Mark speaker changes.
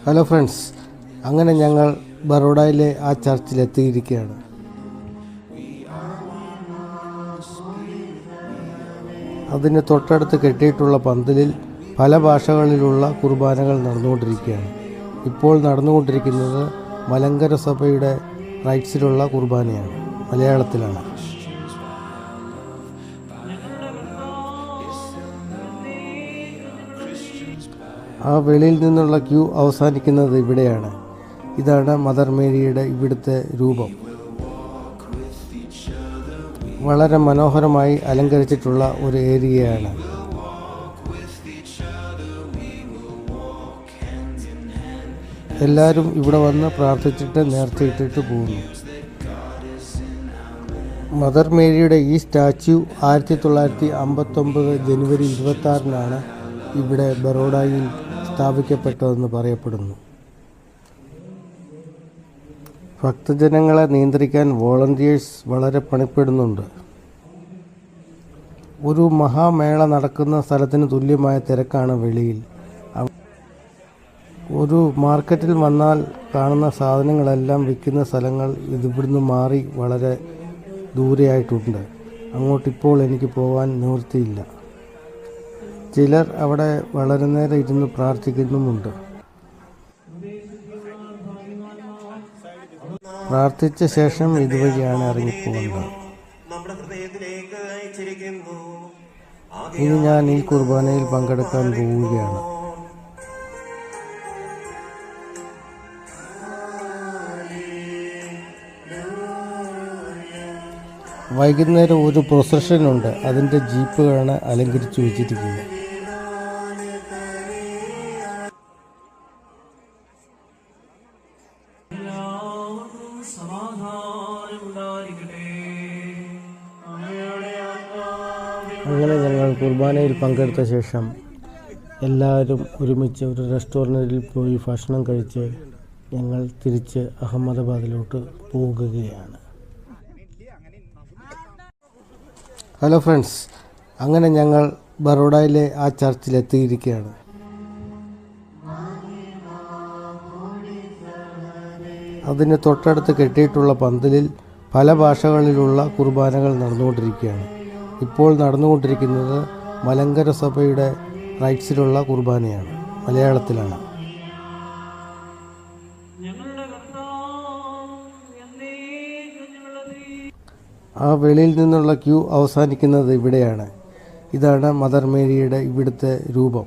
Speaker 1: Hello friends, അങ്ങനെ ഞങ്ങൾ ബറോഡയിലെ ആ ചർച്ചിലെത്തിയിരിക്കുകയാണ്. അതിന് തൊട്ടടുത്ത് കെട്ടിയിട്ടുള്ള പന്തലിൽ പല ഭാഷകളിലുള്ള കുർബാനകൾ നടന്നുകൊണ്ടിരിക്കുകയാണ്. ഇപ്പോൾ നടന്നുകൊണ്ടിരിക്കുന്നത് മലങ്കര സഭയുടെ റൈറ്റ്സിലുള്ള കുർബാനയാണ്, മലയാളത്തിലാണ്. ആ വെളിയിൽ നിന്നുള്ള ക്യൂ അവസാനിക്കുന്നത് ഇവിടെയാണ്. ഇതാണ് മദർ മേരിയുടെ ഇവിടുത്തെ രൂപം. വളരെ മനോഹരമായി അലങ്കരിച്ചിട്ടുള്ള ഒരു ഏരിയയാണ്. എല്ലാവരും ഇവിടെ വന്ന് പ്രാർത്ഥിച്ചിട്ട് നേർച്ചയിട്ടിട്ട് പോകുന്നു. മദർ മേരിയുടെ ഈ സ്റ്റാച്യു 1959 ജനുവരി 26 ഇവിടെ ബറോഡയിൽ സ്ഥാപിക്കപ്പെട്ടതെന്ന് പറയപ്പെടുന്നു. ഭക്തജനങ്ങളെ നിയന്ത്രിക്കാൻ വോളണ്ടിയേഴ്സ് വളരെ പണിപ്പെടുന്നുണ്ട്. ഒരു മഹാമേള നടക്കുന്ന സ്ഥലത്തിന് തുല്യമായ തിരക്കാണ് വെളിയിൽ. ഒരു മാർക്കറ്റിൽ വന്നാൽ കാണുന്ന സാധനങ്ങളെല്ലാം വിൽക്കുന്ന സ്ഥലങ്ങൾ ഇവിടുന്ന് മാറി വളരെ ദൂരെയായിട്ടുണ്ട്. അങ്ങോട്ടിപ്പോൾ എനിക്ക് പോകാൻ നിവൃത്തിയില്ല. ചിലർ അവിടെ വളരെ നേരം ഇരുന്ന് പ്രാർത്ഥിക്കുന്നുമുണ്ട്. പ്രാർത്ഥിച്ച ശേഷം ഇതുവഴിയാണ് ഇറങ്ങിപ്പോകുന്നത്. ഇനി ഞാൻ ഈ കുർബാനയിൽ പങ്കെടുക്കാൻ പോവുകയാണ്. വൈകുന്നേരം ഒരു പ്രൊസഷനുണ്ട്. അതിൻ്റെ ജീപ്പുകളാണ് അലങ്കരിച്ചു വെച്ചിരിക്കുന്നത്. അങ്ങനെ ഞങ്ങൾ കുർബാനയിൽ പങ്കെടുത്ത ശേഷം എല്ലാവരും ഒരുമിച്ച് ഒരു റെസ്റ്റോറൻറ്റിൽ പോയി ഭക്ഷണം കഴിച്ച് ഞങ്ങൾ തിരിച്ച് അഹമ്മദാബാദിലോട്ട് പോകുകയാണ്. ഹലോ ഫ്രണ്ട്സ്, അങ്ങനെ ഞങ്ങൾ ബറോഡയിലെ ആ ചർച്ചിലെത്തിയിരിക്കുകയാണ്. അതിന് തൊട്ടടുത്ത് കെട്ടിയിട്ടുള്ള പന്തലിൽ പല ഭാഷകളിലുള്ള കുർബാനകൾ നടന്നുകൊണ്ടിരിക്കുകയാണ്. ഇപ്പോൾ നടന്നുകൊണ്ടിരിക്കുന്നത് മലങ്കര സഭയുടെ റൈറ്റ്സിലുള്ള കുർബാനയാണ്, മലയാളത്തിലാണ്. ആ വെളിയിൽ നിന്നുള്ള ക്യൂ അവസാനിക്കുന്നത് ഇവിടെയാണ്. ഇതാണ് മദർ മേരിയുടെ ഇവിടുത്തെ രൂപം.